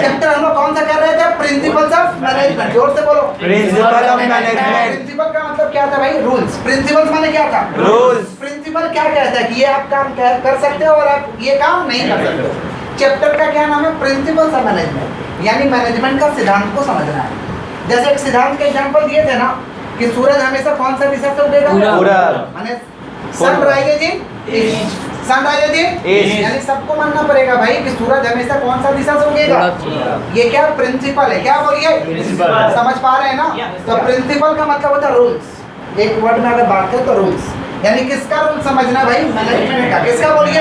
Chapter हम लोग कौन सा कर रहे थे? Principles of management. जोर से बोलो। Principle of management. प्रिंसिपल का मतलब क्या था भाई? रूल्स। प्रिंसिपल्स माने क्या था? रूल्स। प्रिंसिपल क्या कहता है कि ये आप काम कर सकते हो और आप ये काम नहीं कर सकते हो। चैप्टर का क्या नाम है? प्रिंसिपल्स ऑफ मैनेजमेंट, यानी मैनेजमेंट का सिद्धांत को समझना है। जैसे एक सिद्धांत के एग्जांपल दिए थे ना कि सूरज हमेशा कौन सा दिशा से उगेगा? पूरब। माने सनराइज इन ईस्ट, सनराइज इन ईस्ट, यानी सबको मानना पड़ेगा भाई कि सूरज हमेशा कौन सा दिशा से उगेगा। ये क्या प्रिंसिपल है? क्या बोलिए? समझ पा रहे हैं ना? तो प्रिंसिपल का मतलब होता है रूल्स। एक वर्ड में अगर बात करें तो रूल्स, यानी किसका रूल समझना भाई? मैनेजमेंट का। किसका बोलिए?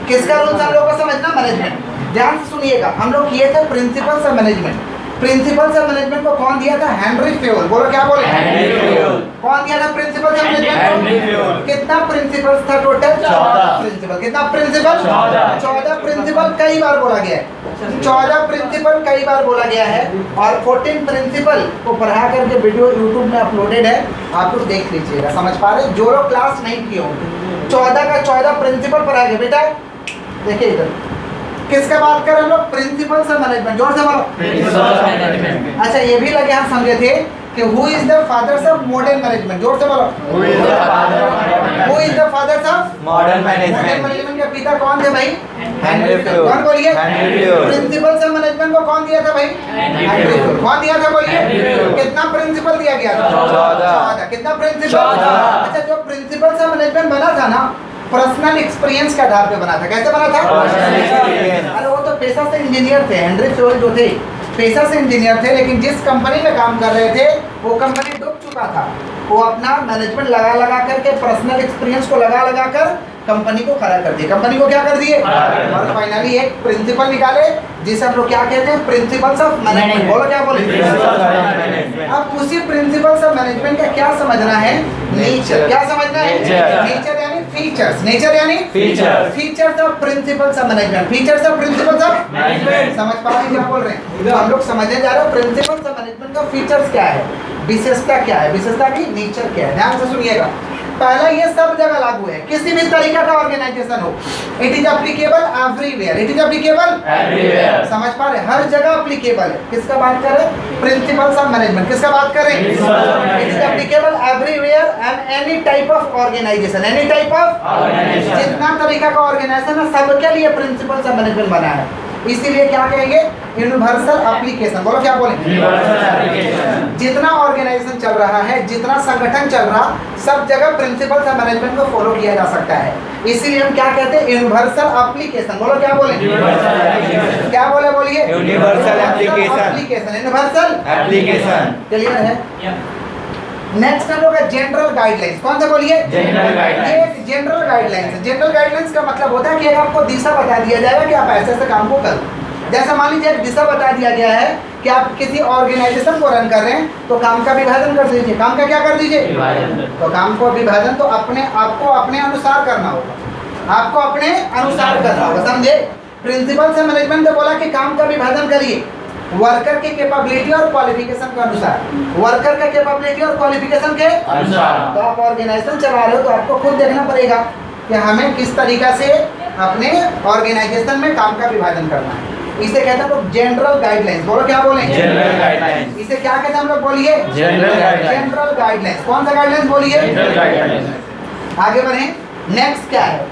किसका रूल्स हम लोग को समझना? मैनेजमेंट। ध्यान से सुनिएगा, हम लोग किए थे principles of management. Principles of management को कौन दिया था? Henry Fayol. बोलो क्या बोले? Henry Fayol. कौन दिया था principles of management Henry Fayol. को? कितना प्रिंसिपल्स था टोटल? 14 प्रिंसिपल। कितना प्रिंसिपल? 14 प्रिंसिपल कई बार बोला गया है। 14 प्रिंसिपल कई बार बोला गया है और 14 प्रिंसिपल को पढ़ा करके वीडियो यूट्यूब में अपलोडेड है, आप लोग देख लीजिएगा। समझ पा रहे? जो लोग क्लास नहीं किए होंगे, 14 का 14 प्रिंसिपल पढ़ा गया। बेटा देखिए इधर, किसका बात कर रहे हम लोग? Principles of management. जोर से बोलो। अच्छा, ये भी लगे हम समझे थे कि who is the fathers of modern management. जोर से बोलो। Who is the fathers of modern management. Management के पिता कौन थे भाई? Henri Fayol. कौन बोलिए? Henri Fayol. Principles of management को कौन दिया था भाई? Henri Fayol. कौन दिया था बोलिए? कितना प्रिंसिपल दिया गया था? 14। कितना प्रिंसिपल? 14। अच्छा, जो प्रिंसिपल्स ऑफ मैनेजमेंट बना था ना, पर्सनल एक्सपीरियंस के आधार पे बना था। कैसे बना था? अरे वो तो पेशा से इंजीनियर थे। हेनरी फ्योल जो थे पेशा से इंजीनियर थे, लेकिन जिस कंपनी में काम कर रहे थे वो कंपनी डूब चुका था। वो अपना मैनेजमेंट लगा करके, पर्सनल एक्सपीरियंस को लगा कर कंपनी को खड़ा कर दिए। कंपनी को क्या कर दिए? और फाइनली एक प्रिंसिपल निकाले जिसे हम लोग क्या कहते हैं? Principles of management. बोलो क्या बोले? अब उसी प्रिंसिपल्स ऑफ मैनेजमेंट का क्या समझना है? नेचर। क्या समझना है? नेचर यानी फीचर्स। नेचर यानी features. Features of principles of management. Features of principles of management. समझ पा रहे हैं क्या बोल रहे हैं? तो हम लोग समझने जा रहे हैं प्रिंसिपल्स ऑफ मैनेजमेंट का फीचर्स क्या है, विशेषता क्या है, विशेषता की नेचर क्या है। ध्यान से सुनिएगा। पहला, ये सब जगह लागू है, किसी भी तरीका का ऑर्गेनाइजेशन हो। It is applicable everywhere. It is applicable everywhere. समझ पा रहे? हर जगह एप्लीकेबल है। किसका बात कर रहे हैं? Principles of management. किसका बात कर रहे हैं? It is applicable everywhere and any type of organisation. Any type of organisation, जितना तरीका का ऑर्गेनाइजेशन है सबके लिए प्रिंसिपल्स ऑफ मैनेजमेंट बना है। इसीलिए क्या कहेंगे? Universal application. बोलो क्या बोलेंगे? जितना ऑर्गेनाइजेशन चल रहा है, जितना संगठन चल रहा, सब जगह प्रिंसिपल्स ऑफ मैनेजमेंट को फॉलो किया जा सकता है। इसीलिए हम क्या कहते हैं? Universal application. बोलो क्या बोलेंगे? क्या बोले? बोलिए। Universal application. Universal application. Clear है? नेक्स्ट हम लोग है जनरल गाइडलाइंस। कौन सा बोलिए? General guidelines. ये जनरल गाइडलाइंस है। जनरल गाइडलाइंस का मतलब होता है कि आपको दिशा बता दिया जाएगा कि आप ऐसे ऐसे काम को करो। जैसा मान लीजिए एक दिशा बता दिया गया है कि आप किसी ऑर्गेनाइजेशन को रन कर रहे हैं, तो काम का विभाजन कर दीजिए। काम का क्या कर दीजिए? तो काम को विभाजन तो आपको अपने अनुसार करना होगा। आपको अपने अनुसार करना होगा, समझे? प्रिंसिपल से मैनेजमेंट ने बोला कि काम का विभाजन करिए वर्कर के कैपेबिलिटी और क्वालिफिकेशन के अनुसार। वर्कर का कैपेबिलिटी और क्वालिफिकेशन के अनुसार। तो आप ऑर्गेनाइजेशन चला रहे हो तो आपको खुद देखना पड़ेगा कि हमें किस तरीका से अपने ऑर्गेनाइजेशन में काम का विभाजन करना है। इसे कहते हैं लोग जनरल गाइडलाइंस। बोलो क्या बोलेंगे? General guidelines. इसे क्या कहते हैं हम लोग? बोलिए। General guidelines. General guidelines. कौन सा गाइडलाइंस? बोलिए। General guidelines. आगे बढ़े। नेक्स्ट क्या है?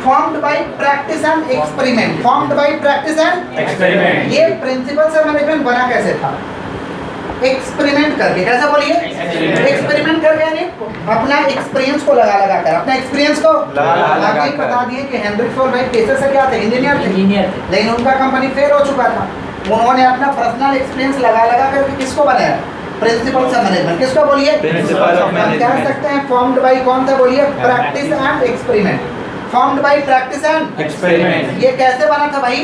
Formed by practice and experiment. Formed by practice and experiment. ये प्रिंसिपल्स ऑफ मैनेजमेंट बना कैसे था? एक्सपेरिमेंट करके। कैसे बोलिए? एक्सपेरिमेंट करके, यानी अपना एक्सपीरियंस को लगा कर, अपना एक्सपीरियंस को लगा कर बता दिए कि हेनरी फ्योल भाई पेशे से क्या थे? इंजीनियर थे, लेकिन उनका कंपनी फेल हो चुका था। उन्होंने अपना पर्सनल एक्सपीरियंस लगा करके किसको बनाया? Principles of management. किसको बोलिए? Principles of management. कह सकते हैं फॉर्म्ड बाय कौन सा? बोलिए। Practice and experiment. Formed by practice and experiment. ये कैसे बना था भाई?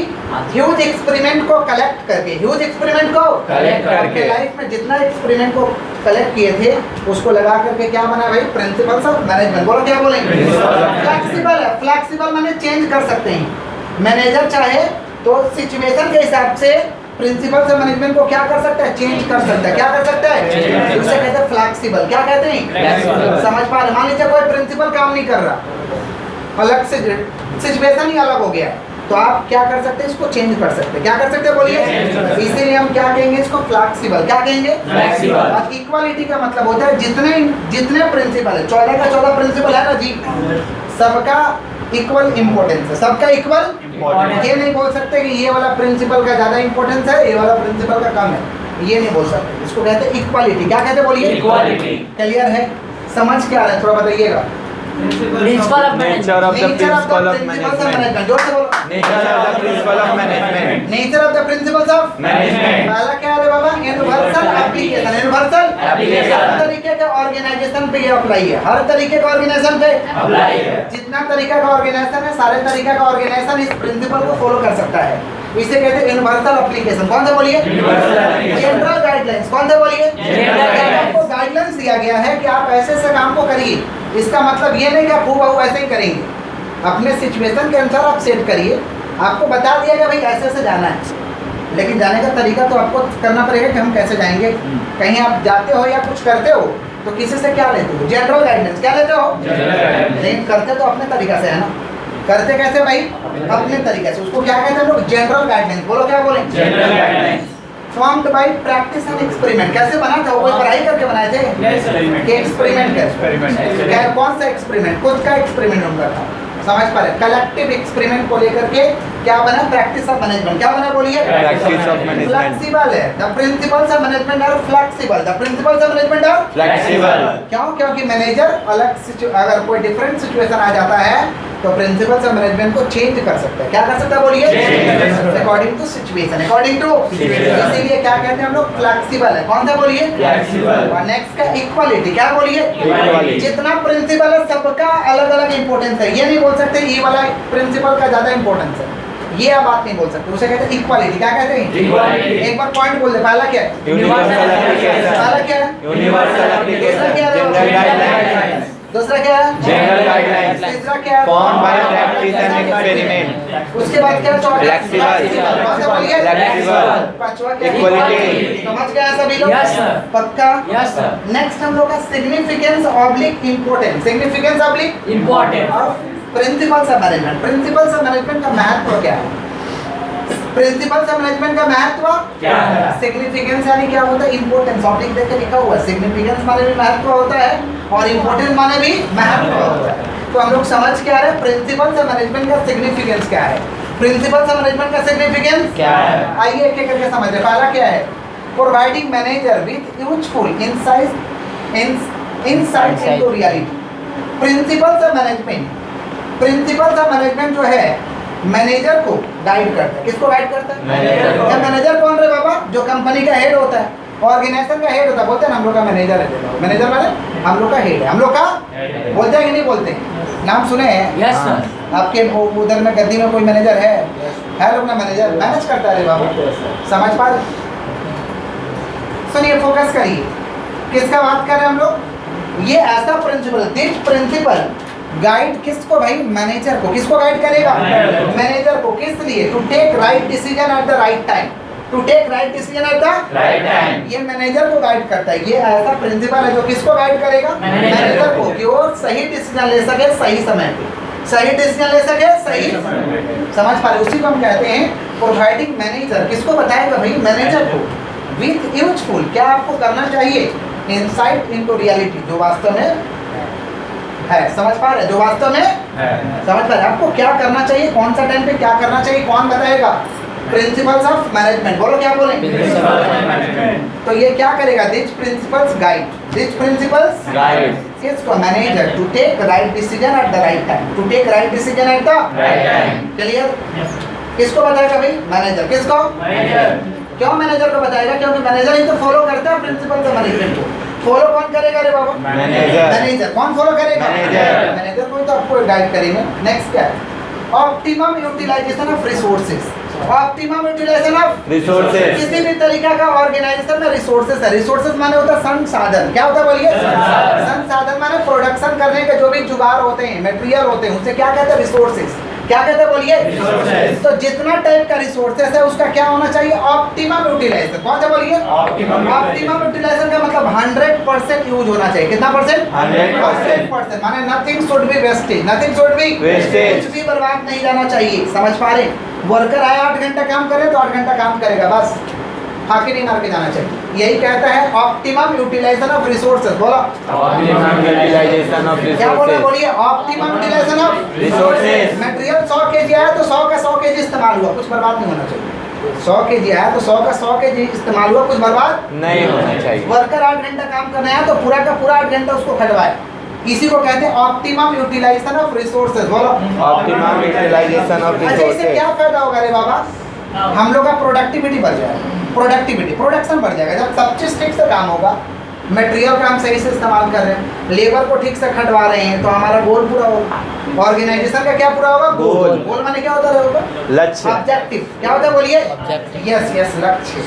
ह्यूज एक्सपेरिमेंट को कलेक्ट करके। ह्यूज एक्सपेरिमेंट को कलेक्ट करके लाइफ में जितना एक्सपेरिमेंट को कलेक्ट किए थे उसको लगा करके क्या बना भाई? Principles of management. बोलो क्या बोलेंगे? फ्लेक्सिबल है। फ्लेक्सिबल माने चेंज कर सकते हैं। मैनेजर चाहे तो सिचुएशन के हिसाब से प्रिंसिपल्स ऑफ मैनेजमेंट को क्या कर सकता है? चेंज कर सकता है। क्या कर सकता है? उसे कहते हैं फ्लेक्सिबल। क्या कहते हैं? समझ पा रहे? मान लीजिए कोई प्रिंसिपल काम नहीं कर रहा, अलग से सिचुएशन ही अलग हो गया, तो आप क्या कर सकते हैं, इसको चेंज कर सकते हैं। क्या कर सकते हैं बोलिए? इसीलिए हम क्या कहेंगे इसको, फ्लेक्सिबल। क्या कहेंगे? Flexible। और इक्वालिटी का मतलब होता है जितने जितने प्रिंसिपल है, 14 का 14 प्रिंसिपल है ना जी, सबका इक्वल इंपॉर्टेंस है, सबका इक्वल। Importance। ये नहीं बोल सकते कि ये वाला प्रिंसिपल का ज्यादा इंपॉर्टेंस है, ये वाला प्रिंसिपल का कम है, ये नहीं बोल सकते। इसको कहते हैं इक्वालिटी। क्या कहते हैं बोलिए? Equality। क्लियर है? समझ क्या आ रहा है थोड़ा बताइएगा। Principle of Nature of the Nature of the principle of principles of management. management। जोर से बोलो। Nature of the principle of management. Nature of the principles of Management। पहला क्या है बाबा? Universal application. Universal Application। हर तरीके के ऑर्गेनाइजेशन पे ये अप्लाई है, हर तरीके के ऑर्गेनाइजेशन पे Apply है। जितना तरीका का ऑर्गेनाइजेशन है, सारे तरीका का ऑर्गेनाइजेशन इस प्रिंसिपल को फॉलो कर सकता है। इसे कहते हैं यूनिवर्सल एप्लीकेशन। कौन सा बोलिए? Universal application। General guidelines. कौन सा बोलिए? General guidelines। आपको गाइडलाइंस दिया गया है कि आप ऐसे ऐसे काम को करिए। इसका मतलब ये नहीं कि आप हूबहू ऐसे ही करेंगे, अपने सिचुएशन के अनुसार आप सेट करिए। आपको बता दिया गया भाई ऐसे ऐसे जाना है, लेकिन जाने का तरीका तो आपको करना पड़ेगा कि हम कैसे जाएंगे। कहीं आप जाते हो या कुछ करते हो तो किसी से क्या लेते हो? General guidance. क्या लेते हो? General guidelines। लेकिन करते तो अपने तरीका से है ना। करते कैसे भाई? अपने तरीके से। उसको क्या कहते हैं लोग? General guidance. बोलो क्या बोले? General guidelines। Formed by practice and experiment. कैसे बना था? वो कोई पढ़ाई करके बनाए थे कि एक्सपेरिमेंट कर? Experiment। क्या कौन सा एक्सपेरिमेंट? खुद का एक्सपेरिमेंट उनका था। समझ पा रहे? कलेक्टिव एक्सपेरिमेंट को लेकर के क्या बना? Practice of management. क्या बना बोलिए? Practice of management। फ्लेक्सिबल है। The principles of management are flexible. The principles of management are Flexible। क्यों? क्योंकि मैनेजर अगर कोई डिफरेंट सिचुएशन आ जाता है तो प्रिंसिपल्स ऑफ मैनेजमेंट को चेंज कर सकता है। क्या कर सकता है बोलिए? Change कर सकता है। According to situation. According to Situation। इसीलिए क्या कहते हैं हम लोग? फ्लेक्सिबल है। कौन सा बोलिए? Flexible। और नेक्स्ट का इक्वालिटी। क्या बोलिए? Equality। जितना प्रिंसिपल है सबका अलग अलग इंपॉर्टेंस है। ये नहीं बोल सकते ये वाला प्रिंसिपल का ज्यादा इंपॉर्टेंस है, ये आप बात नहीं बोल सकते। उसे कहते हैं इक्वालिटी। क्या कहते हैं? Equality। एक बार पॉइंट बोल दे। पहला क्या है? Universal application। पहला क्या है? Universal दूसरा क्या है? application। General guidelines। दूसरा क्या है? General guidelines। तीसरा क्या है? Formed by practice and experiment। उसके बाद क्या? चौथा Flexible। कौन सा बोलिए? Flexible। पांचवा क्या? Equality। समझ गया सभी लोग? Yes, sir। पक्का? Yes, sir। नेक्स्ट हम लोग का significance oblique importance. Significance oblique Important। Of principles of management. Principles of management का महत्व क्या है? प्रिंसिपल्स ऑफ मैनेजमेंट का महत्व क्या है? सिग्निफिकेंस यानी क्या होता है? इंपॉर्टेंस। ऑब्लिक देख के लिखा हुआ है। सिग्निफिकेंस माने भी महत्व होता है और इंपॉर्टेंस माने भी महत्व होता है। तो हम लोग समझ क्या रहे हैं? प्रिंसिपल्स ऑफ मैनेजमेंट का सिग्निफिकेंस क्या है? प्रिंसिपल्स ऑफ मैनेजमेंट का सिग्निफिकेंस क्या है? आइए एक एक करके समझते हैं। पहला क्या है? Providing manager with useful insight into reality. Principles of management, principles of management जो है मैनेजर को गाइड करता है। किसको गाइड करता है? मैनेजर को। क्या मैनेजर कौन रहे बाबा? जो कंपनी का हेड होता है, ऑर्गेनाइजेशन का हेड होता है। बोलते हैं ना हम लोग का मैनेजर है। मैनेजर माने हम लोग का हेड है, हम लोग का बोलते हैं कि नहीं बोलते? नाम सुने हैं? Yes, sir। आपके उधर में गद्दी में कोई मैनेजर है लोग ना? मैनेजर मैनेज करता है रे बाबा। समझ पा रहे? सुनिए, फोकस करिए। किसका बात कर रहे हैं हम लोग? ये ऐसा प्रिंसिपल, दिस प्रिंसिपल गाइड किसको भाई? मैनेजर को। किसको गाइड करेगा? मैनेजर को। किस लिए? To take right decision at the right time. To take right decision at the Right time। ये मैनेजर को गाइड करता है। ये ऐसा प्रिंसिपल है जो किसको गाइड करेगा? मैनेजर को, कि वो सही डिसीजन ले सके सही समय पे, सही डिसीजन ले सके सही। समझ पा रहे? उसी को हम कहते हैं प्रोवाइडिंग मैनेजर। किसको बताएगा भाई? मैनेजर को। विथ यूजफुल, क्या आपको करना चाहिए? इनसाइट इनटू रियलिटी, जो वास्तव में है। समझ पा रहे? जो वास्तव में समझ पा रहे? आपको क्या करना चाहिए, कौन सा टाइम पे क्या करना चाहिए, कौन बताएगा? Principles of management. बोलो क्या बोलें? तो ये क्या करेगा? This principles guide, this principles Guide। किसको? Manager to take right decision at the right time. To take right decision at the Right time। Clear? किसको बताएगा भाई? मैनेजर। किसको? क्यों मैनेजर को बताएगा? क्योंकि मैनेजर ही तो फॉलो करता है प्रिंसिपल्स ऑफ मैनेजमेंट को। फॉलो कौन करेगा रे बाबा? Manager। मैनेजर। कौन फॉलो करेगा? Manager। मैनेजर को ही तो आपको गाइड करेंगे। नेक्स्ट क्या है? Optimum utilisation of resources. Optimum utilisation of Resources। किसी भी तरीका का ऑर्गेनाइजेशन में रिसोर्सेज है। रिसोर्सेज माने होता है संसाधन। क्या होता है बोलिए? संसाधन माने प्रोडक्शन करने के जो भी जुगाड़ होते हैं, मटेरियल होते हैं, उसे क्या कहते हैं? रिसोर्सेज। क्या कहते हैं बोलिए? Resources. तो जितना टाइप का रिसोर्सेस है उसका क्या होना चाहिए? Optimum utilisation. कौन सा बोलिए? Optimum ऑप्टिमम यूटिलाइजेशन का मतलब 100% यूज होना चाहिए। कितना परसेंट? 100%. 100%। माने nothing should be wastage, nothing should be Wastage. कुछ भी बर्बाद नहीं जाना चाहिए। समझ पा रहे? वर्कर आया 8 घंटा काम करे तो 8 घंटा काम करेगा, बस फाके नहीं मार के जाना चाहिए। यही कहता है ऑप्टिमम यूटिलाइजेशन ऑफ रिसोर्सेज। बोलो Optimum utilization of क्या बोला? resources. बोलिए optimum utilisation of Resources. Material 100 KG आया तो 100 का 100 केजी इस्तेमाल हुआ, कुछ बर्बाद नहीं होना चाहिए। 100 केजी आया तो 100 का 100 केजी इस्तेमाल हुआ, कुछ बर्बाद नहीं होना चाहिए। वर्कर 8 घंटा काम करना है तो पूरा का पूरा 8 घंटा उसको खटवाए। इसी को कहते हैं ऑप्टिमम यूटिलाइजेशन ऑफ रिसोर्सेज। बोलो Optimum utilization of अच्छा, इससे क्या resources. फायदा होगा रे बाबा? हम लोग का प्रोडक्टिविटी बढ़ जाएगा, प्रोडक्टिविटी प्रोडक्शन बढ़ जाएगा। जब सब चीज ठीक से काम होगा, मटेरियल का हम सही से इस्तेमाल कर रहे हैं, लेबर को ठीक से खटवा रहे हैं, तो हमारा गोल पूरा होगा। ऑर्गेनाइजेशन का क्या पूरा होगा? गोल। गोल माने क्या होता है? लक्ष्य. ऑब्जेक्टिव। क्या होता है बोलिए? Objective. यस यस, लक्ष्य।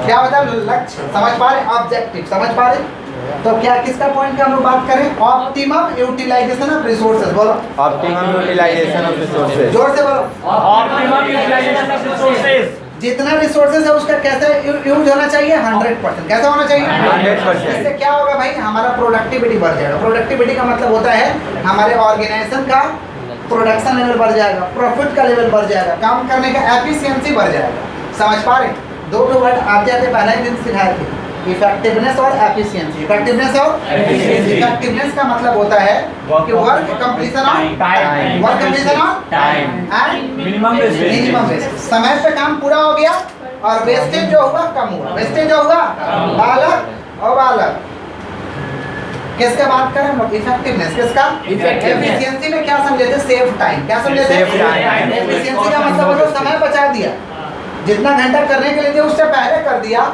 क्या होता है? लक्ष्य। समझ पा रहे? ऑब्जेक्टिव समझ पा रहे? तो क्या किसका पॉइंट का हम लोग बात करें? Optimum utilisation of resources. बोलो Optimum utilization of resources. जोर से बोलो। Optimum utilization of resources. जितना रिसोर्सेज है उसका कैसे यूज होना चाहिए? 100%। कैसा होना चाहिए? 100%. इससे क्या होगा भाई? हमारा प्रोडक्टिविटी बढ़ जाएगा। प्रोडक्टिविटी का मतलब होता है हमारे ऑर्गेनाइजेशन का प्रोडक्शन लेवल बढ़ जाएगा, प्रॉफिट का लेवल बढ़ जाएगा, काम करने का एफिशिएंसी बढ़ जाएगा। समझ पा रहे? दो वर्ड आते आते पहले ही दिन सिखाए थे, इफेक्टिवनेस और एफिशिएंसी। इफेक्टिवनेस और Efficiency. इफेक्टिवनेस का मतलब होता है कि work completion on Time. Work completion on Time. And Minimum wastage. Minimum wastage. समय पे काम पूरा हो गया और वेस्टेज जो हुआ कम हुआ। वेस्टेज जो हुआ बालक और बालक। किसका बात करें हम लोग? इफेक्टिवनेस। किसका? Effectiveness. एफिशिएंसी में क्या समझे थे? Save time. क्या समझे थे? Save time. एफिशिएंसी का मतलब होता है समय बचा दिया, जितना घंटा करने के लिए दिया उससे पहले कर दिया,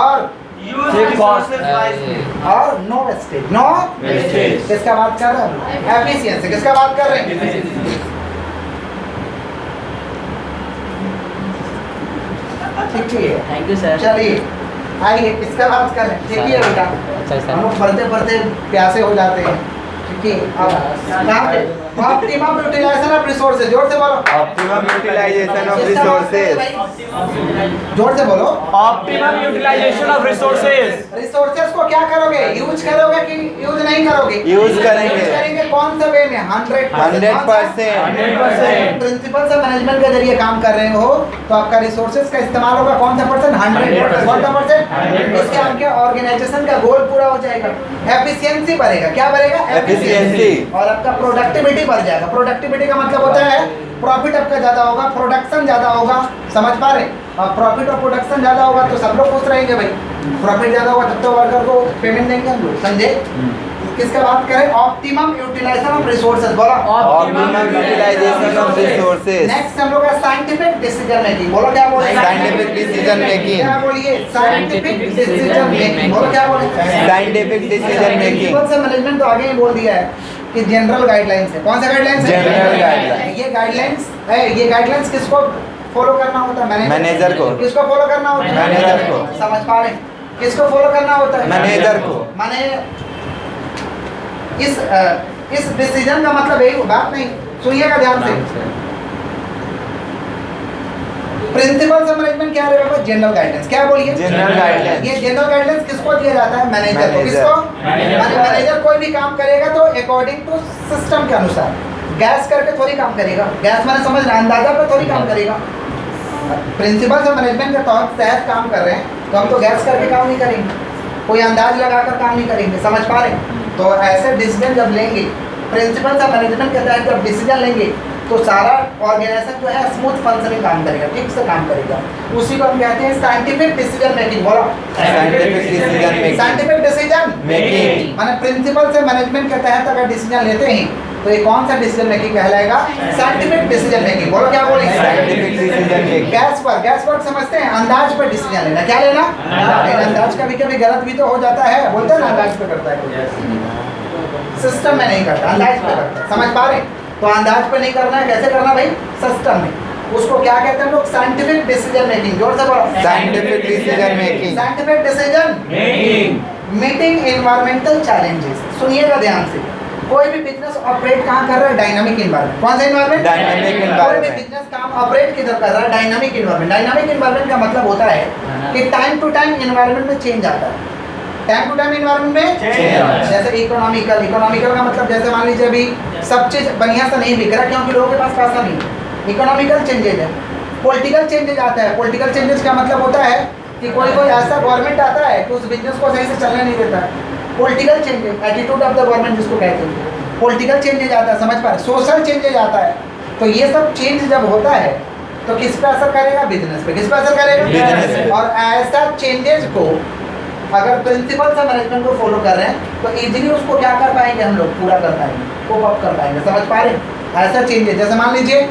और Use resources Uh, wisely. और नो वेस्टेज। No Wastage. किसका बात कर रहे हैं? एफिशिएंसी। किसका बात कर रहे हैं? ठीक है, Thank you, sir. चलिए आइए किसका बात कर रहे हैं? ठीक है बेटा, अच्छा, सर. हम लोग पढ़ते पढ़ते प्यासे हो जाते हैं। ठीक है, अब कहाँ पे? Optimum utilisation of resources. जोर से बोलो। Optimum utilization of resources. जोर से बोलो। Optimum utilization of resources. Resources को क्या करोगे? यूज करोगे कि यूज नहीं करोगे? यूज करेंगे. यूज करेंगे कौन सा वे में? 100%। 100%. प्रिंसिपल से मैनेजमेंट के जरिए काम कर रहे हो तो आपका रिसोर्सेज का इस्तेमाल होगा कौन सा परसेंट? 100%। कौन सा परसेंट? 100%. इससे आपके ऑर्गेनाइजेशन का गोल पूरा हो जाएगा, एफिशिएंसी बढ़ेगा। क्या बढ़ेगा? Efficiency. और आपका प्रोडक्टिविटी बढ़ जाएगा। प्रोडक्टिविटी का मतलब होता है प्रॉफिट आपका ज्यादा होगा, प्रोडक्शन ज्यादा होगा। समझ पा रहे? और प्रॉफिट और प्रोडक्शन ज्यादा होगा तो सब लोग खुश रहेंगे भाई। प्रॉफिट ज्यादा होगा तब तो वर्कर को पेमेंट देंगे हम लोग। समझे? किसका बात करें? Optimum utilisation of resources. बोलो। Optimum utilization of resources. Next हम लोग का साइंटिफिक डिसीजन मेकिंग। बोलो क्या बोले? Scientific decision making. क्या बोलिए? Scientific decision making. बोलो क्या बोले? Scientific decision making. प्रिंसिपल से मैनेजमेंट तो आगे ही बोल दिया है कि जनरल गाइडलाइंस है। कौन सा गाइडलाइंस है? General guidelines. ये गाइडलाइंस है। ये गाइडलाइंस किसको फॉलो करना होता है? मैनेजर को. किसको फॉलो करना होता है? मैनेजर को. समझ पा रहे हैं? किसको फॉलो करना होता है? मैनेजर को. माने इस डिसीजन का मतलब यही बात नहीं, सुनिएगा ध्यान से। प्रिंसिपल से मैनेजमेंट क्या रहेगा? General guidance. क्या बोलिए? General guidelines. ये जनरल गाइडेंस किसको दिया जाता है? मैनेजर को। Manager. किसको? मैनेजर कोई भी काम करेगा तो अकॉर्डिंग टू सिस्टम के अनुसार। गैस करके थोड़ी काम करेगा, गैस मैंने समझ रहा, अंदाजा पे थोड़ी काम करेगा। प्रिंसिपल से मैनेजमेंट के तहत काम कर रहे हैं तो हम तो गैस करके काम नहीं करेंगे, कोई अंदाज लगाकर काम नहीं करेंगे। समझ पा रहे हैं? तो ऐसे डिसीजन जब लेंगे, प्रिंसिपल से मैनेजमेंट के तहत जब डिसीजन लेंगे तो सारा ऑर्गेनाइजेशन जो है स्मूथ फंक्शनिंग काम करेगा, ठीक से काम करेगा। उसी को हम कहते हैं साइंटिफिक डिसीजन मेकिंग। बोलो। Scientific decision making. Scientific decision Making. माने प्रिंसिपल से मैनेजमेंट के तहत अगर डिसीजन लेते हैं तो ये कौन सा डिसीजन मेकिंग कहलाएगा? Scientific decision making. बोलो क्या बोलेंगे? Scientific decision making. गैस पर समझते हैं अंदाज पर डिसीजन लेना। क्या लेना? लेकिन अंदाज कभी कभी गलत भी तो हो जाता है। बोलते हैं ना अंदाज पे करता है, सिस्टम में नहीं करता, अंदाज पे करता है। समझ पा रहे? तो अंदाज पे नहीं करना है, कैसे करना भाई? सिस्टम में। उसको क्या कहते हैं लोग? Scientific decision making. जोर से बोलो। Scientific decision making. Scientific decision Making. Meeting environmental challenges. सुनिएगा ध्यान से। कोई भी बिजनेस ऑपरेट कहाँ कर रहा है? Dynamic environment. कौन सा इन्वायरमेंट? Dynamic कोई भी environment। बिजनेस काम ऑपरेट किधर कर रहा है? Dynamic environment. डायनामिक इन्वायरमेंट का मतलब होता है कि टाइम टू टाइम इन्वायरमेंट में चेंज आता है। टाइम टू टाइम इन्वायरमेंट में Change। जैसे इकोनॉमिकल का मतलब जैसे मान लीजिए अभी सब चीज बढ़िया से नहीं बिक रहा क्योंकि लोगों के पास पैसा नहीं है। इकोनॉमिकल चेंजेज है। पॉलिटिकल चेंजेज आता है। पॉलिटिकल चेंजेस का मतलब होता है कि कोई ऐसा गवर्नमेंट आता है कि उस बिजनेस को सही से चलने नहीं देता है। Political changes, attitude of the government जिसको कहते हैं, पॉलिटिकल चेंजेज आता है, समझ पा रहे? सोशल चेंजेज आता है। तो ये सब चेंज जब होता है तो किस पे असर करेगा? बिजनेस पे। किस पे असर करेगा? Business पे। और ऐसा चेंजेज को अगर प्रिंसिपल से मैनेजमेंट को फॉलो कर रहे हैं तो इजीली उसको क्या कर पाएंगे? हम लोग पूरा कर पाएंगे, कोप अप कर पाएंगे। समझ पा रहे हैं? ऐसा चेंजेज जैसे मान लीजिए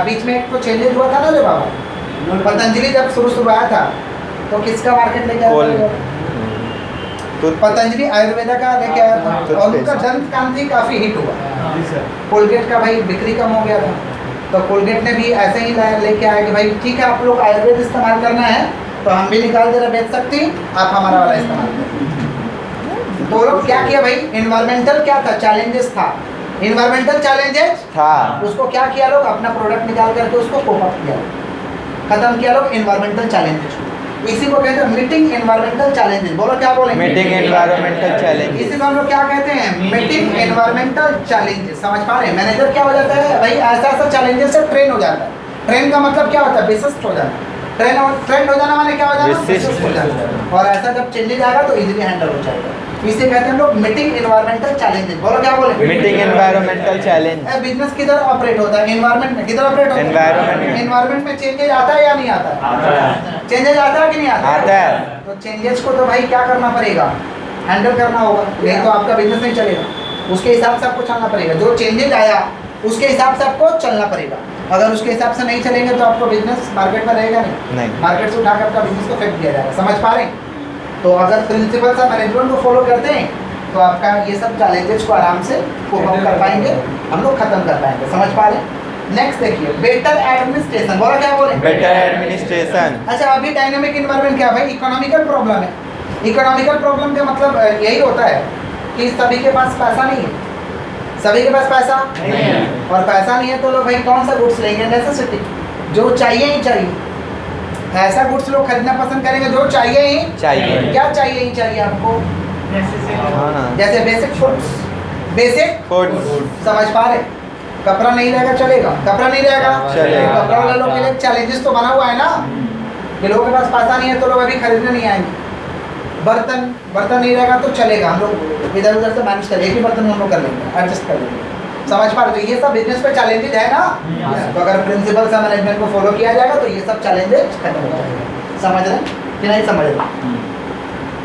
बीच में एक तो चेंजेज हुआ था ना रे बाबा, पतंजलि जब शुरू आया था तो किसका मार्केट लेके आया था? तो पतंजलि आयुर्वेदा का लेके आया था और उनका दंत कांति काफी हिट हुआ। कोलगेट का भाई बिक्री कम हो गया था तो कोलगेट ने भी ऐसे ही लेके आया कि भाई ठीक है आप लोग आयुर्वेद इस्तेमाल करना है तो हम भी निकाल दे रहे बेच सकती, आप हमारा वाला इस्तेमाल करें। तो लोग क्या किया भाई? इन्वायरमेंटल क्या था? चैलेंजेस था। इन्वायरमेंटल चैलेंजेस था। उसको क्या किया लोग? अपना प्रोडक्ट निकाल करके उसको कोप अप किया, खत्म किया लोग इन्वायरमेंटल चैलेंजेस। इसी को कहते हैं मीटिंग इन्वायरमेंटल चैलेंजेस। बोलो क्या बोलेंगे? Meeting environmental challenge. इसी को हम लोग क्या कहते हैं? Meeting environmental challenges. समझ पा रहे हैं? मैनेजर क्या हो जाता है भाई? ऐसा चैलेंजेस से ट्रेन हो जाता है। ट्रेन का मतलब क्या होता है? विशिष्ट हो जाना। ट्रेंड हो जाना माने क्या हो जाना? विशिष्ट हो जाना। और ऐसा जब चेंजेस आएगा तो इजीली हैंडल हो जाएगा। इसे कहते हैं लोग मीटिंग एनवायरमेंटल चैलेंजेस। बोलो क्या बोले? Meeting environmental challenge. बिजनेस किधर ऑपरेट होता है? एनवायरमेंट में। किधर ऑपरेट होता है? Environment में। एनवायरमेंट में चेंजेस आता है या नहीं आता है? चेंजेस आता है कि नहीं आता? आता है। तो चेंजेस को तो भाई क्या करना पड़ेगा? हैंडल करना होगा, नहीं तो आपका बिजनेस नहीं चलेगा। उसके हिसाब से आपको चलना पड़ेगा। जो चेंजेस आया उसके हिसाब से आपको चलना पड़ेगा। अगर उसके हिसाब से नहीं चलेंगे तो आपको बिजनेस मार्केट में रहेगा नहीं। मार्केट से उठाकर आपका बिजनेस को फेंक दिया जाएगा। समझ पा रहे हैं? तो अगर प्रिंसिपल सा मैनेजमेंट को फॉलो करते हैं तो आपका ये सब चैलेंजेस को आराम से कोप अप कर पाएंगे, हम लोग खत्म कर पाएंगे। समझ पा रहे हैं? नेक्स्ट देखिए, बेटर एडमिनिस्ट्रेशन। बोला क्या बोले? Better administration. अच्छा, अभी डायनामिक इन्वायरमेंट क्या है भाई? इकोनॉमिकल प्रॉब्लम है। इकोनॉमिकल प्रॉब्लम का मतलब यही होता है कि सभी के पास पैसा नहीं है। सभी के पास पैसा नहीं है। और पैसा नहीं है तो लोग भाई कौन सा गुड्स लेंगे? नेसेसिटी, जो चाहिए ही चाहिए। ऐसा गुड्स लोग खरीदना पसंद करेंगे जो चाहिए ही चाहिए। क्या चाहिए ही चाहिए आपको? हाँ। जैसे बेसिक फूड्स, बेसिक फूड। समझ पा रहे? कपड़ा नहीं रहेगा चलेगा? कपड़ा नहीं रहेगा चलेगा। कपड़ा वाले लोग के लिए चैलेंजेस तो बना हुआ है ना कि लोगों के पास पैसा नहीं है तो लोग अभी खरीदने नहीं आएंगे। बर्तन नहीं रहेगा तो चलेगा, हम लोग इधर उधर से मैनेज कर, एक ही बर्तन हम लोग कर लेंगे, एडजस्ट कर लेंगे। समझ पा रहे? तो ये सब बिजनेस पे चैलेंजेस है ना। तो अगर प्रिंसिपल सा मैनेजमेंट को फॉलो किया जाएगा तो ये सब चैलेंजेस खत्म हो जाएगा। समझ रहे हैं कि नहीं समझ रहे?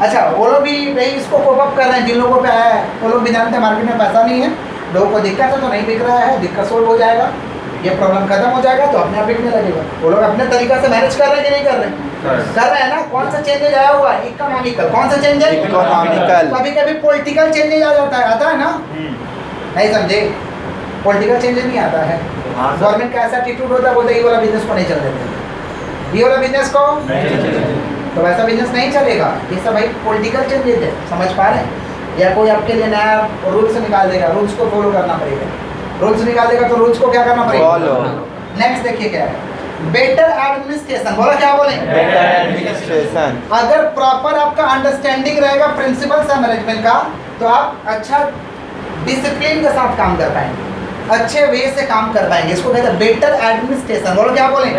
अच्छा, वो लोग भी भाई इसको कोप अप कर रहे हैं। जिन लोगों पे आया है वो लोग भी जानते हैं मार्केट में पैसा नहीं है, लोगों को दिक्कत है तो नहीं बिक रहा है, दिक्कत सोल्व हो जाएगा, ये प्रॉब्लम खत्म हो जाएगा तो अपने आप बिकने लगेगा। वो लोग अपने तरीका से मैनेज कर रहे हैं कि नहीं कर रहे हैं? कर रहे हैं ना। कौन सा चेंजेज आया हुआ है? इकोनॉमिकल। कौन सा चेंज है? इकोनॉमिकल। कभी कभी पॉलिटिकल चेंजेज आ जाता है, आता है ना? नहीं समझे? पॉलिटिकल चेंजेज नहीं आता है। गवर्नमेंट का ऐसा एटीट्यूड होता है, बोलते ये वाला बिजनेस को नहीं चल देते, ये वाला बिजनेस को तो वैसा बिजनेस नहीं चलेगा। ये सब भाई पॉलिटिकल चेंजेज है। समझ पा रहे हैं? या कोई आपके लिए नया रूल्स निकाल देगा, रूल्स को फॉलो करना पड़ेगा। रूल्स निकाल देगा तो रूल्स को क्या करना पड़ेगा? फॉलो। नेक्स्ट देखिए क्या है? Better administration. बोला क्या बोले? Better administration. अगर प्रॉपर आपका अंडरस्टैंडिंग रहेगा प्रिंसिपल सा मैनेजमेंट का तो आप अच्छा डिसिप्लिन के साथ काम कर पाएंगे, अच्छे वे से काम कर पाएंगे। इसको कहते हैं बेटर एडमिनिस्ट्रेशन। बोलो क्या बोले?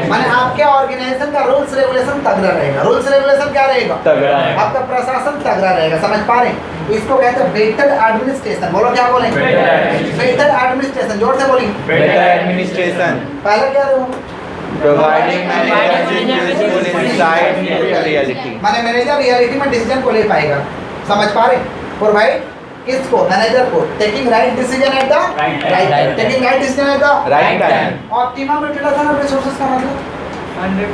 माने आपके ऑर्गेनाइजेशन का रूल्स रेगुलेशन तगड़ा रहेगा। रूल्स रेगुलेशन क्या रहेगा? तगड़ा। आपका प्रशासन तगड़ा रहेगा। समझ पा रहे हैं? इसको कहते हैं बेटर एडमिनिस्ट्रेशन। बोलो क्या बोले? Better administration. जोर से बोलिए। Better administration. पहले क्या रहे? Providing management useful insight into reality. माने मैनेजर रियलिटी में डिसीजन को ले पाएगा। समझ पा रहे? प्रोवाइड किसको? मैनेजर को। Taking right decision at the right time. Taking right decision at the right time. Optimum utilisation of resources का मतलब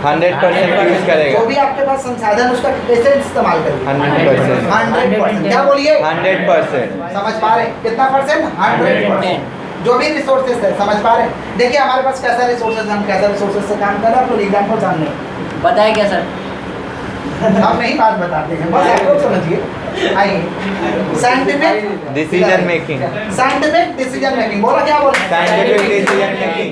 100% यूज करेगा। जो भी आपके पास संसाधन उसका कैसे इस्तेमाल करेंगे? 100%। 100%। क्या बोलिए? 100%। समझ पा रहे? कितना परसेंट? 100%। जो भी रिसोर्सेज है, समझ पा रहे? देखिए हमारे पास कैसा रिसोर्सेज, हम कैसा रिसोर्सेज से काम कर रहे हैं, आपको एग्जाम्पल सामने। बताए क्या सर? हम नहीं बात बताते हैं, बस आप लोग समझिए। आइए scientific decision making, scientific decision making, बोला क्या बोला? Scientific decision making.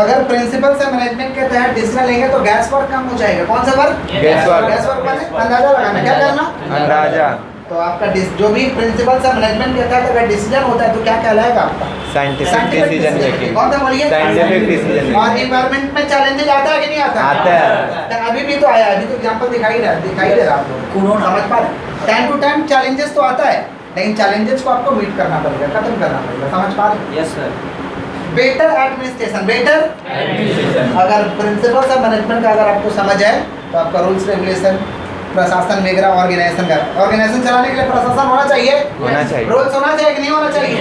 अगर प्रिंसिपल से मैनेजमेंट के तहत डिसीजन लेंगे तो गैस वर्क कम हो जाएगा। कौन सा work? Gas work. Gas work माने अंदाजा लगाना, क्या करना? अंदाजा। तो आपका जो भी प्रिंसिपल से मैनेजमेंट के तहत अगर डिसीजन होता है तो क्या कहलाएगा आपका? Scientific decision making. कौन सा बोलिए? साइंटिफिक डिसीजन और मेकिंग। इन्वायरमेंट में चैलेंजेस आता है कि नहीं आता? आता है। तो अभी भी तो आया, अभी तो एग्जांपल दिखाई दे रहा आप लोग कोरोना। समझ पा रहे? टाइम टू टाइम चैलेंजेस तो आता है, लेकिन चैलेंजेस को आपको मीट करना पड़ेगा, खत्म करना पड़ेगा। समझ पा रहे? Yes, sir. Better administration, better अगर प्रिंसिपल से मैनेजमेंट का अगर आपको समझ है तो आपका रूल्स रेगुलेशन, प्रशासन वगैरह, ऑर्गेनाइजेशन चलाने के लिए प्रशासन होना चाहिए, होना चाहिए। रूल्स होना चाहिए कि नहीं होना चाहिए?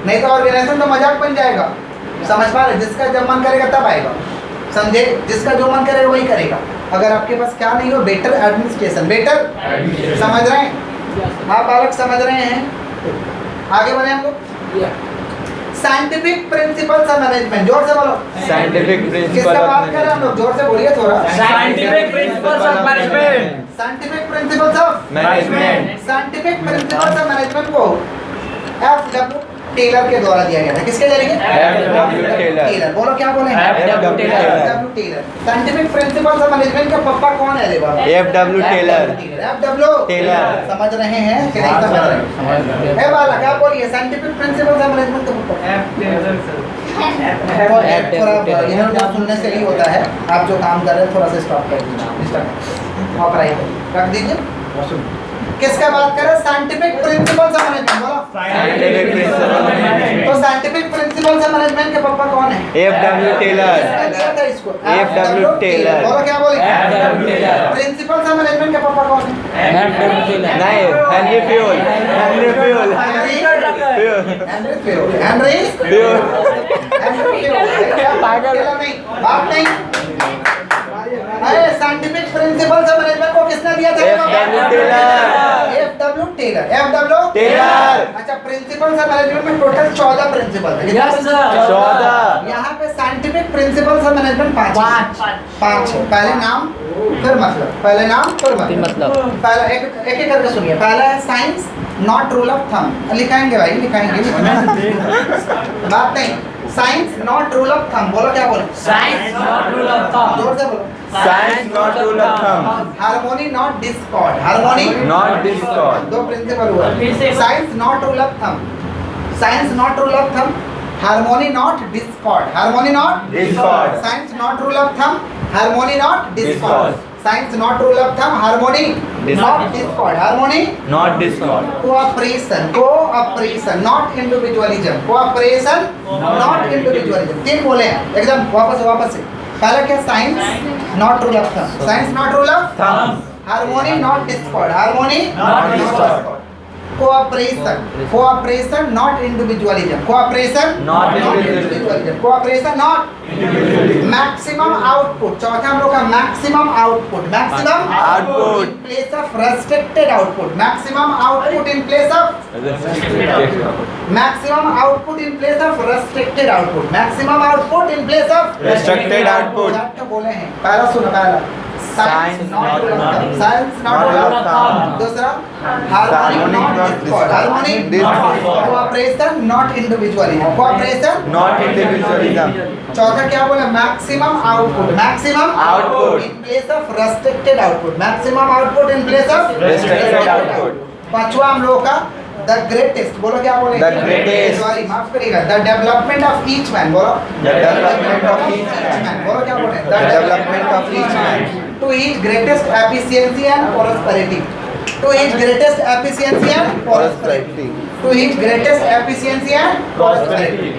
नहीं तो ऑर्गेनाइजेशन तो मजाक बन जाएगा। समझ पा रहे? जिसका जब मन करेगा तब आएगा, समझे? जिसका जो मन करेगा वही करेगा। अगर आपके पास क्या नहीं हो, बेटर एडमिनिस्ट्रेशन, बेटर, समझ रहे हैं आप बालक? समझ रहे हैं? आगे बढ़े हम लोग। साइंटिफिक प्रिंसिपल से मैनेजमेंट, जोर से बोलो। साइंटिफिक प्रिंसिपल किसका बात कर रहे हैं हम लोग? जोर से बोलिए थोड़ा। Scientific principles of management. Scientific principles of management. Scientific principles of management को F.W. टेलर के द्वारा दिया गया था। किसके जरिए? F.W. टेलर। बोलो क्या बोले? F.W. Taylor. F.W. Taylor. Scientific principles of management के पापा कौन है रे बाबा? F.W. टेलर। F.W. टेलर। समझ रहे हैं कि नहीं समझ रहे हैं? बालक क्या बोलिए? साइंटिफिक प्रिंसिपल्स ऑफ मैनेजमेंट के पापा थोड़ा यहाँ जो सुनने से ही होता है। आप जो काम कर रहे हैं थोड़ा सा स्टॉप कर दीजिए, ऑपरेट रख दीजिए। किसका बात कर रहे हैं? साइंटिफिक प्रिंसिपल्स ऑफ मैनेजमेंट, बोलो। Scientific principle. तो साइंटिफिक प्रिंसिपल्स ऑफ मैनेजमेंट के पापा कौन है? F.W. टेलर। किसने दिया था इसको? F.W. टेलर। बोलो क्या बोले? F.W. Taylor. Principles of management के पापा कौन है? नहीं, Henry fuel. Henry fuel. Henry fuel. पागल नहीं, बात नहीं। अरे साइंटिफिक प्रिंसिपल्स ऑफ मैनेजमेंट को किसने दिया था? F.W. Taylor. F.W. Taylor. F.W. Taylor. अच्छा, प्रिंसिपल्स ऑफ मैनेजमेंट में टोटल 14 प्रिंसिपल है। Yes, sir. 14। यहाँ पे साइंटिफिक प्रिंसिपल्स ऑफ मैनेजमेंट 5 है। पहले नाम फिर मतलब, पहले नाम फिर मतलब। पहला एक एक करके सुनिए। पहला है science not rule of thumb. लिखाएंगे भाई, लिखाएंगे। बात नहीं, science not rule of thumb. बोलो क्या बोलो? Science not rule of thumb. जोर से बोलो। Science not rule of thumb. Harmony not discord. Harmony not Discord. दो प्रिंसिपल हुआ। Science not rule of thumb. Science not rule of thumb. Harmony not discord. Harmony not Discord. Science not rule of thumb. Harmony not Discord. Science not rule of thumb. Harmony not discord. Harmony not Discord. Cooperation, cooperation not individualism. Cooperation not individualism. तीन बोले हैं एकदम वापस से। पहला क्या? Science not rule of thumb. Science not rule of thumb. Harmony not discord. Harmony Not discord. Cooperation, cooperation not individualism. Cooperation Not individualism. Cooperation not maximum output. चौथा हम लोग का maximum output. Maximum Output. In place of restricted output. Maximum output in place of maximum output in place of restricted output. Maximum output in place of Restricted output. चार तो बोले हैं। पहला सुनो, पहला Science not rule of thumb. Science not Not rule rule of of thumb. thumb. दूसरा harmony not discord. Harmony Discord. Cooperation not individualism. Cooperation not individualism. चौथा क्या बोला? Maximum output. Maximum Output. In place of restricted output. Maximum output in place of Restricted output. पांचवा हम लोगों का the greatest. बोलो क्या बोले? The greatest. सॉरी माफ करिएगा। The development of each man. बोलो The development of each man. बोलो क्या बोले? The development of each man. To his greatest efficiency and prosperity. To his greatest efficiency and prosperity. To his greatest efficiency and prosperity.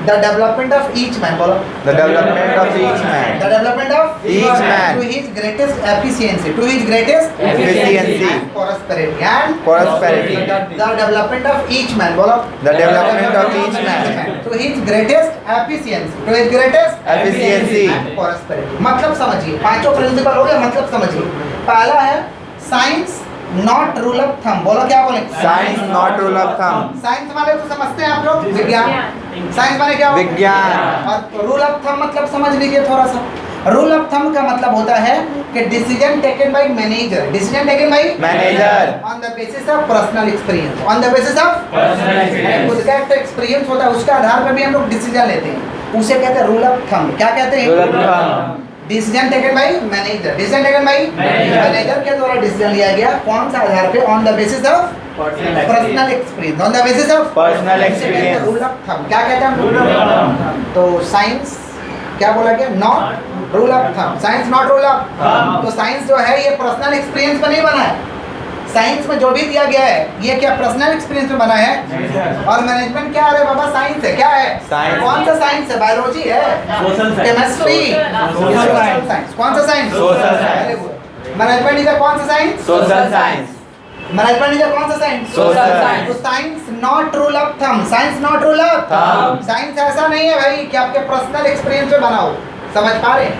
The development of each man. बोलो The development of each man. The development of Each man. To his greatest efficiency. To his greatest Efficiency. Prosperity and Prosperity. The development of each man. बोलो The development of each man. To his greatest efficiency. To his greatest Efficiency. Prosperity. मतलब समझिए, पांचों principal हो गए। मतलब समझिए। पहला है science not rule of thumb. बोलो क्या बोले? Science not rule of thumb. Science माने तो समझते हैं आप लोग, विज्ञान। साइंस माने क्या? विज्ञान। और रूल ऑफ थंब मतलब समझ लीजिए थोड़ा सा। रूल ऑफ थंब का मतलब होता है कि decision taken by manager, decision taken by manager on the basis of personal experience, on the basis of Personal experience. खुद का एक एक्सपीरियंस होता है, उसके आधार पर भी हम लोग डिसीजन लेते हैं, उसे कहते हैं रूल ऑफ थंब। क्या कहते रूल हैं? Of thumb decision taken by manager, decision taken by manager के द्वारा डिसीजन लिया गया, कौन सा आधार पे? On the basis of personal experience, on the basis of personal experience rule of thumb. क्या कहते हैं? Rule of thumb. तो साइंस क्या बोला गया? Not rule of thumb, science not rule of thumb. तो साइंस जो है ये पर्सनल एक्सपीरियंस पर नहीं बना है, साइंस में जो भी दिया गया है ये क्या पर्सनल एक्सपीरियंस में बना है। और मैनेजमेंट क्या है बाबा? साइंस है। क्या है? Science. कौन सा साइंस है? बायोलॉजी है, Social science. Chemistry, Social science. Science. कौन सा science? Social science. Management is कौन सा science? Social science management is कौन सा साइंस? Social science. तो science not rule of thumb, science not rule of Thumb. Science ऐसा नहीं है भाई कि आपके पर्सनल एक्सपीरियंस में बनाओ, समझ पा रहे हैं?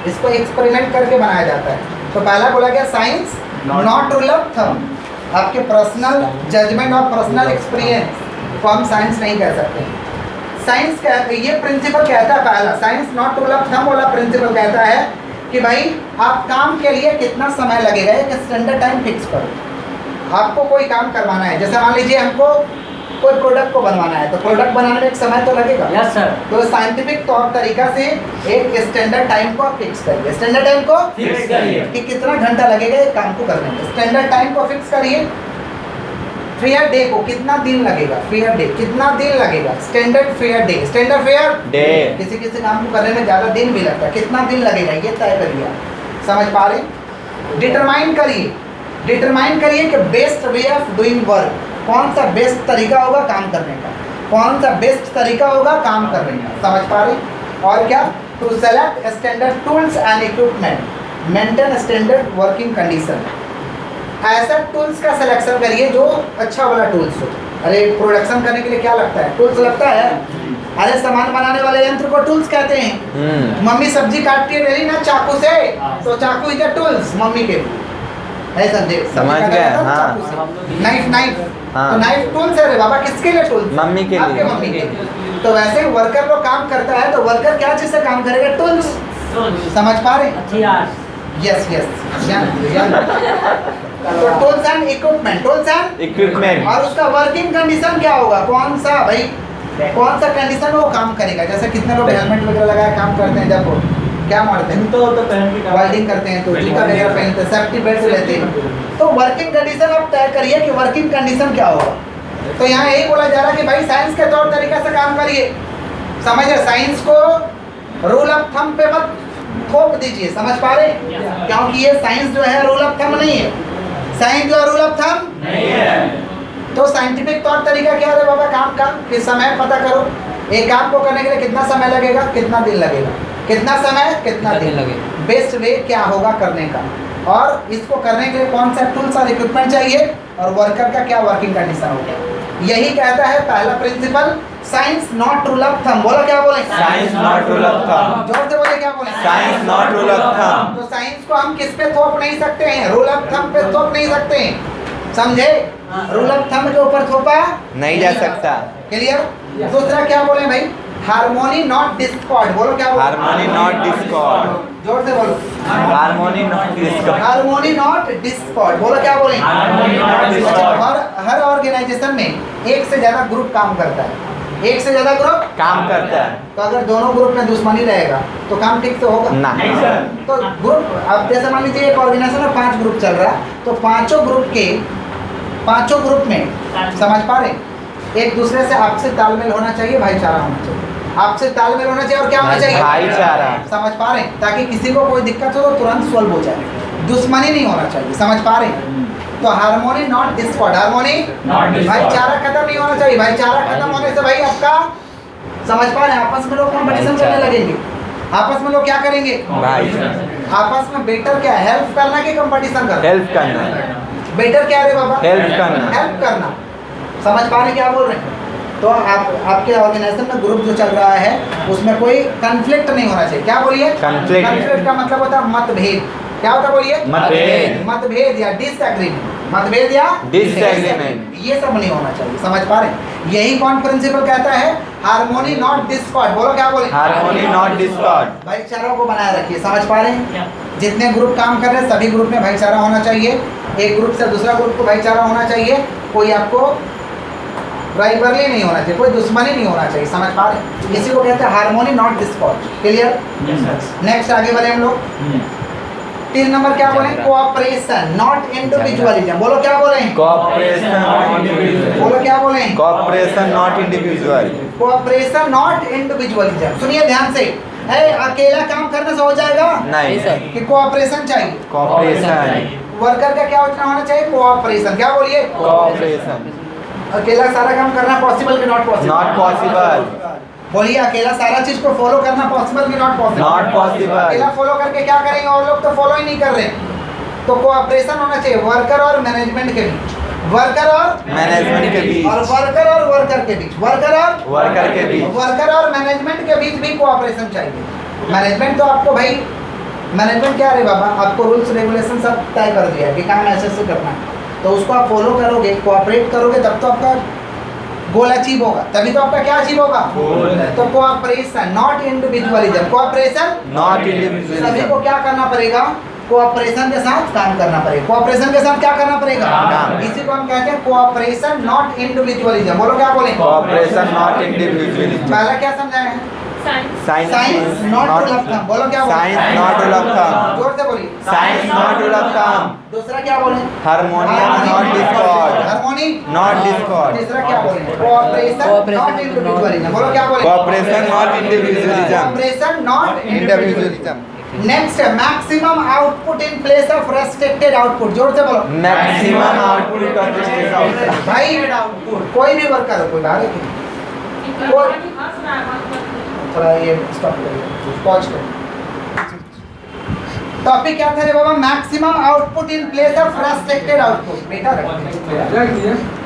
इसको एक्सपेरिमेंट करके बनाया जाता है। तो पहला बोला गया science not rule of thumb, आपके पर्सनल जजमेंट और पर्सनल एक्सपीरियंस को हम साइंस नहीं कह सकते। साइंस का ये प्रिंसिपल कहता है, पहला science not rule of thumb वाला प्रिंसिपल कहता है कि भाई आप काम के लिए कितना समय लगेगा, एक स्टैंडर्ड टाइम फिक्स करो। आपको कोई काम करवाना है, जैसे मान लीजिए हमको कोई प्रोडक्ट को बनवाना है, तो प्रोडक्ट बनाने में एक समय तो लगेगा। Yes, sir. तो साइंटिफिक तौर तरीका से एक स्टैंडर्ड टाइम को आप फिक्स करिए, स्टैंडर्ड टाइम को Fix करिए. कि कितना घंटा लगेगा एक काम को करने में, स्टैंडर्ड टाइम को फिक्स करिए। फेयर डे को कितना दिन लगेगा, फेयर डे कितना दिन लगेगा, standard fair day, standard fair day किसी किसी काम को करने में ज़्यादा दिन भी लगता है, कितना दिन लगेगा ये तय करिए आप। समझ पा रहे? डिटरमाइन करिए कि best way of doing work, कौन सा बेस्ट तरीका होगा काम करने का, कौन सा बेस्ट तरीका होगा काम करने का। समझ पा रहे? और क्या? To select standard tools and equipment, maintain standard working condition. ऐसा टूल्स का सिलेक्शन करिए जो अच्छा वाला टूल्स हो। अरे प्रोडक्शन करने के लिए क्या लगता है? टूल्स लगता है। अरे सामान बनाने वाले यंत्र को टूल्स कहते हैं। मम्मी सब्जी काटती है डेली ना चाकू से, तो चाकू इज अ टूल्स मम्मी के लिए। है समझे? समझ गए, हाँ। नाइफ हाँ। तो नाइफ टूल्स है रे बाबा, किसके लिए टूल्स? मम्मी के आपके लिए। मम्मी के लिए। तो वैसे वर्कर लोग काम करता है तो वर्कर क्या चीज से काम करेगा? टूल्स। समझ पा रहे? यस तो tools and equipment, tools and equipment और उसका वर्किंग कंडीशन क्या होगा? कौन सा भाई, कौन सा कंडीशन में वो काम करेगा? जैसे कितने लोग हेलमेट वगैरह लगाए काम करते हैं, जब वो क्या मारते हैं, तो पहन के वेल्डिंग करते हैं तो जूता वगैरह पहनते हैं, सेफ्टी बेल्ट लेते हैं। तो वर्किंग कंडीशन आप तय करिए कि वर्किंग कंडीशन क्या होगा। तो यहाँ यही बोला जा रहा है कि भाई साइंस के तौर तरीके से काम करिए। समझे? साइंस को रूल ऑफ थंब पे मत थोप दीजिए। समझ पा रहे? क्योंकि ये साइंस जो है रूल ऑफ थंब नहीं है, साइंस जो है रूल ऑफ थंब नहीं है। तो साइंटिफिक तौर तरीका क्या है बाबा काम का? कि समय पता करो, एक काम को करने के लिए कितना समय लगेगा, कितना दिन लगेगा, कितना समय कितना दिन लगेगा, बेस्ट वे क्या होगा करने का, और इसको करने के लिए कौन सा टूल्स और इक्विपमेंट चाहिए, और वर्कर का क्या वर्किंग कंडीशन होगा। यही कहता है पहला principle, science not rule of thumb. बोलो क्या बोले? Science not rule of thumb जोर से बोले क्या बोले? Science not rule of thumb तो साइंस को हम किस पे थोप नहीं सकते हैं? रूल ऑफ थंब पे थोप नहीं सकते हैं। समझे? रूल ऑफ थंब के ऊपर थोपा नहीं जा सकता। क्लियर? दूसरा क्या बोले भाई? Harmony not discord. बोलो क्या बोले? हार्मोनी नॉट डिस्कॉर्ड जोर से बोलो। Harmony not discord harmony not discord. बोलो क्या बोले? Harmony not discord. हर ऑर्गेनाइजेशन में एक से ज्यादा ग्रुप काम करता है, एक से ज्यादा ग्रुप। काम करता है तो अगर दोनों ग्रुप में दुश्मनी रहेगा तो काम ठीक से होगा ना। नहीं सर। तो ग्रुप, अब जैसे मान लीजिए एक ऑर्गेनाइजेशन में 5 ग्रुप चल रहा है, तो पांचों ग्रुप में समझ पा रहे, एक दूसरे से आपसे तालमेल होना चाहिए, भाईचारा होना चाहिए, आपसे तालमेल होना चाहिए, और क्या होना चाहिए? भाईचारा। समझ पा रहे, ताकि किसी को कोई दिक्कत हो तो तुरंत सॉल्व हो जाए, दुश्मनी नहीं होना चाहिए। समझ पा रहे? तो harmony not discord, harmony Not discord. भाईचारा खत्म नहीं होना चाहिए। भाईचारा खत्म होने से भाई आपका, समझ पा रहे, आपस में लोग कंपटीशन करने लगेंगे, आपस में लोग क्या करेंगे? भाईचारा। आपस में बेटर क्या, हेल्प करना कि कंपटीशन करना? हेल्प करना बेटर क्या रे बाबा? हेल्प करना। हेल्प करना। समझ पा रहे क्या बोल रहे हैं? तो आपके ऑर्गेनाइजेशन में ग्रुप जो चल रहा है उसमें कोई कंफ्लिक्ट नहीं होना चाहिए। क्या बोलिए? Conflict। कंफ्लिक्ट का मतलब होता है मतभेद। क्या होता है बोलिए? मतभेद। मतभेद या डिसएग्रीमेंट। मतभेद या Disagreement. ये सब नहीं होना चाहिए, समझ पा रहे हैं? यही कौन प्रिंसिपल कहता है? Harmony not discord. बोलो क्या बोले? Harmony, not discord. भाईचारा को बनाए रखिए, समझ पा रहे हैं? जितने ग्रुप काम कर रहे हैं सभी ग्रुप में भाईचारा होना चाहिए। एक ग्रुप से दूसरा ग्रुप को भाईचारा होना चाहिए। कोई आपको राइवलरी नहीं होना चाहिए, कोई दुश्मनी नहीं होना चाहिए, समझ पा रहे हैं? इसी को कहते हैं harmony not Discord. Clear? Next आगे बढ़े हम लोग। 3 नंबर क्या बोले? Cooperation not individualism. बोलो क्या बोले? Cooperation, not individual. बोलो क्या बोले? Cooperation, not individual. Cooperation not individualism. सुनिए ध्यान से, अकेला काम करने से हो जाएगा नहीं सर. कि कोऑपरेशन चाहिए। Cooperation. वर्कर का क्या होना चाहिए? कोऑपरेशन। क्या बोलिए? Cooperation. अकेला सारा काम करना पॉसिबल कि नॉट पॉसिबल? Not possible. बोलिए अकेला सारा चीज को फॉलो करना पॉसिबल कि नॉट पॉसिबल? Not possible. अकेला फॉलो करके क्या करेंगे? और लोग तो फॉलो ही नहीं कर रहे। तो कोऑपरेशन होना चाहिए वर्कर और मैनेजमेंट के बीच, वर्कर और Management के बीच. और वर्कर और वर्कर के बीच, वर्कर और Worker के बीच. वर्कर और मैनेजमेंट के बीच भी कोऑपरेशन चाहिए। मैनेजमेंट तो आपको भाई, मैनेजमेंट क्या है बाबा? आपको रूल्स रेगुलेशन सब तय कर दिया है कि काम ऐसे ऐसे करना है, तो उसको आप फॉलो करोगे, कोऑपरेट करोगे, तब तो आपका गोल अचीव होगा। तभी तो आपका क्या अचीव होगा? तो cooperation not individualism. Cooperation Not सभी individualism. को क्या करना पड़ेगा? कोऑपरेशन के साथ काम करना पड़ेगा। कोऑपरेशन के साथ क्या करना पड़ेगा? काम। इसी को हम कहते हैं कोऑपरेशन नॉट इंडिविजुअलिज्म। बोलो क्या बोले? Cooperation, not individualism. पहला क्या समझाए हैं? Science, science not rule of thumb. बोलो क्या बोले? Science, not rule of thumb. जोर से बोलिए। Science, not rule of thumb. दूसरा क्या बोले? Harmonium, not discord. Harmony Not discord. तीसरा क्या बोले? Cooperation not individualism. बोलो क्या बोले? Cooperation, not individualism. Cooperation not Individualism. Next maximum output in place of restricted output. जोर से बोलो। Maximum output of the output. भाई कोई भी वर्कर हो, कोई बाहर है थोड़ा ये स्टॉप करिए, पॉज करिए। टॉपिक क्या था रे बाबा? Maximum output in place of restricted output. बेटा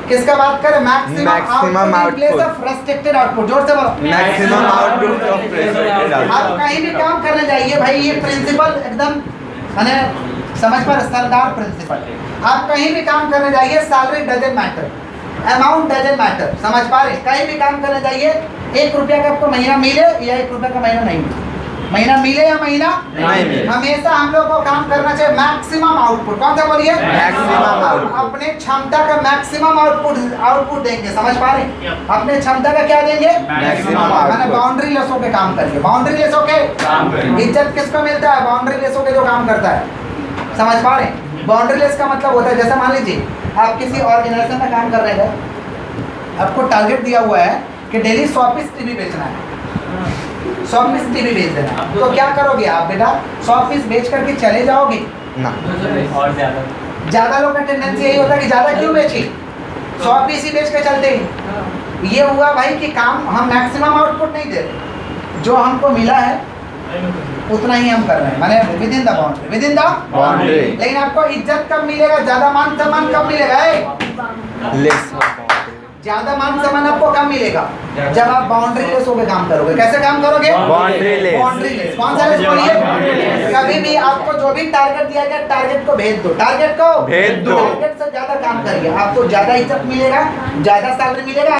किसका बात करें? Maximum Maximum output in place output. Of restricted output. जोर से बोलो। Maximum output of restricted आप output. कहीं भी काम करने जाइए भाई, ये प्रिंसिपल एकदम मैंने समझ पर सरदार प्रिंसिपल। आप कहीं भी काम करने जाइए, salary doesn't matter, amount doesn't matter, समझ पा रहे? कहीं भी काम करने जाइए, 1 रुपया का आपको महीना मिले या 1 रुपया का महीना नहीं मिले, महीना मिले या महीना नहीं मिले, हमेशा हम लोग को काम करना चाहिए मैक्सिमम आउटपुट। कौन सा बोलिए? Maximum output. अपने क्षमता का मैक्सिमम आउटपुट देंगे, समझ पा रहे? अपने क्षमता का क्या देंगे? Maximum मैंने output. बाउंड्री लेस होके काम करिए। बाउंड्री लेस होके इज्जत किसको मिलता है? बाउंड्री लेस होके जो काम करता है, समझ पा रहे? बाउंड्री लेस का मतलब होता है, जैसे मान लीजिए आप किसी ऑर्गेनाइजेशन में काम कर रहे हैं, आपको टारगेट दिया हुआ है कि डेली 100 पीस टीवी बेचना है, 100 पीस टीवी बेच देना है। तो क्या करोगे आप बेटा? 100 पीस बेच करके चले जाओगे ना. और ज्यादा ज्यादा लोग का टेंडेंसी यही होता है कि ज्यादा क्यों बेची, 100 पीस ही बेच के चलते हैं। ये हुआ भाई कि काम हम मैक्सिमम आउटपुट नहीं दे रहे, जो हमको मिला है उतना ही हम कर रहे हैं, माने with in the boundary, with in the Boundary. लेकिन आपको इज्जत कब मिलेगा? ज्यादा मान सम्मान कब मिलेगा? Less. ज्यादा मान सम्मान आपको कब मिलेगा? जब आप बाउंड्री लेस होकर काम करोगे। कैसे काम करोगे? Boundary less. Boundary less. कौन सा लेस बोलिए? कभी भी आपको जो भी टारगेट दिया गया, टारगेट को भेज दो, टारगेट को भेज दो. टारगेट से ज्यादा काम करिए, आपको ज्यादा इज्जत मिलेगा, ज्यादा सैलरी मिलेगा।